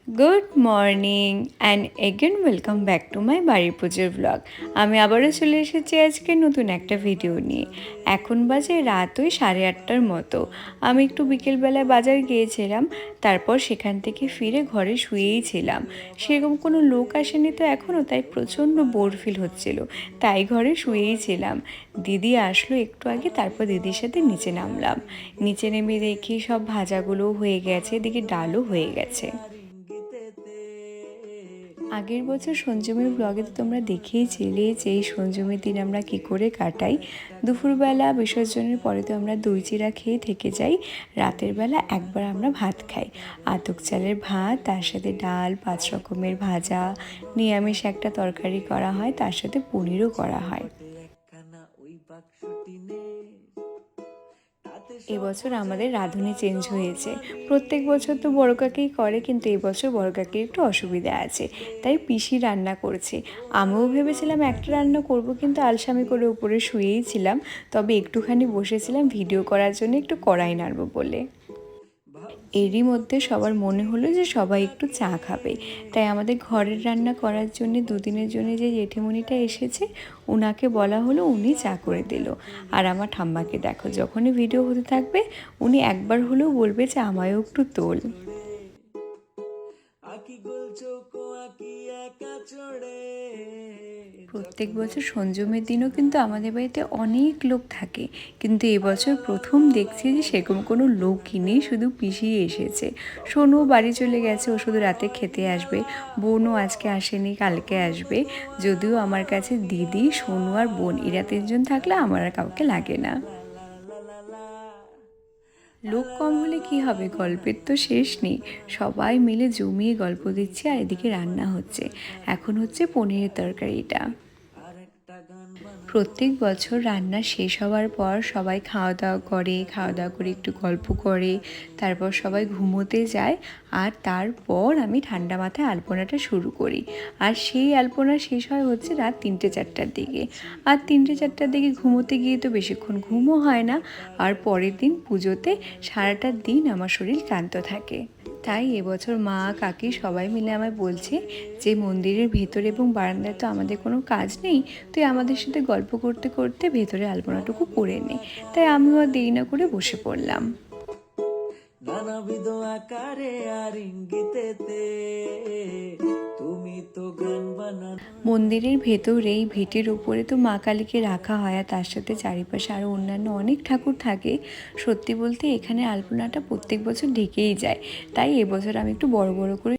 Good morning and again welcome back to my বাড়ির পুজোর blog. আমি আবারও চলে এসেছি আজকে নতুন একটা ভিডিও নিয়ে। এখন বাজে রাত ওই 8:30টার মতো। আমি একটু বিকেলবেলায় বাজার গিয়েছিলাম, তারপর সেখান থেকে ফিরে ঘরে শুয়েই ছিলাম। সেরকম কোনো লোক আসেনি তো এখনও, তাই প্রচণ্ড বোর ফিল হচ্ছিল, তাই ঘরে শুয়েই ছিলাম। দিদি আসলো একটু আগে, তারপর দিদির সাথে নিচে নামলাম। নিচে নেমে দেখি সব ভাজাগুলোও হয়ে গেছে, এদিকে ডালও হয়ে গেছে। আগের বছর সঞ্জমের ব্লগে তো তোমরা দেখেইছিলে যে এই সঞ্জমের দিন আমরা কি করে কাটাই। দুপুরবেলা বিসর্জনের পরে তো আমরা দই চিড়া খেয়ে থেকে যাই। রাতের বেলা একবার আমরা ভাত খাই, আতপ চালের ভাত, তার সাথে ডাল, 5 রকমের ভাজা, নিরামিষ একটা তরকারি করা হয়, তার সাথে পনিরও করা হয়। এবছর আমাদের রাঁধুনি চেঞ্জ হয়েছে। প্রত্যেক বছর তো বড় কাকিই করে, কিন্তু এবছর বড় কাকির একটু অসুবিধা আছে, তাই পিসি রান্না করছে। আমিও ভেবেছিলাম একটা রান্না করব, কিন্তু আলসামি করে উপরে শুয়েই ছিলাম। তবে একটুখানি বসেছিলাম ভিডিও করার জন্য, একটু কড়াই নাড়ব বলে। এরই মধ্যে সবার মনে হলো যে সবাই একটু চা খাবে, তাই আমাদের ঘরের রান্না করার জন্য দুদিনের জন্য যে জেঠিমণিটা এসেছে ওনাকে বলা হলো, উনি চা করে দিল। আর আমার ঠাম্মাকে দেখো, যখনই ভিডিও হতে থাকবে উনি একবার হলেও বলবে যে আমায়ও একটু তোল। প্রত্যেক বছর সঞ্জমের দিনও কিন্তু আমাদের বাড়িতে অনেক লোক থাকে, কিন্তু এবছর প্রথম দেখছি যে সেরকম কোনো লোকই নেই, শুধু পিসি এসেছে। সোনুও বাড়ি চলে গেছে, ও শুধু রাতে খেতে আসবে। বোনও আজকে আসেনি, কালকে আসবে। যদিও আমার কাছে দিদি, সোনু আর বোন, এরা 3জন থাকলে আমার আর কাউকে লাগে না। লোক কম হলে কি হবে, গল্পের তো শেষ নেই। সবাই মিলে জমিয়ে গল্প দিচ্ছে, আর এদিকে রান্না হচ্ছে। এখন হচ্ছে পনিরের তরকারিটা। প্রত্যেক বছর রান্না শেষ হওয়ার পর সবাই খাওয়া দাওয়া করে, খাওয়া দাওয়া করে একটু গল্প করে, তারপর সবাই ঘুমোতে যায়। আর তারপর আমি ঠান্ডা মাথায় আলপনাটা শুরু করি। আর সেই আলপনা শেষ হয় হচ্ছে রাত 3টে-4টার দিকে। আর 3টে-4টার দিকে ঘুমোতে গিয়ে তো বেশিক্ষণ ঘুমও হয় না। আর পরের দিন পুজোতে সারাটা দিন আমার শরীর ক্লান্ত থাকে। তাই এবছর মা, কাকি সবাই মিলে আমায় বলছে যে মন্দিরের ভেতরে এবং বারান্দায় তো আমাদের কোনো কাজ নেই, তুই আমাদের সাথে গল্প করতে করতে ভেতরে আলপনাটুকু করে নে। তাই আমিও আর দেরি না করে বসে পড়লাম। নানাবিধ আকারে আর ইঙ্গিতেতে তুমি তো গান বানান। মন্দিরের ভেতরেই ভিটের উপরে তো মা কালীকে রাখা হয়, আর তার সাথে চারিপাশে আরও অন্যান্য অনেক ঠাকুর থাকে। সত্যি বলতে এখানে আলপনাটা প্রত্যেক বছর ঢেকেই যায়, তাই এবছর আমি একটু বড় বড় করে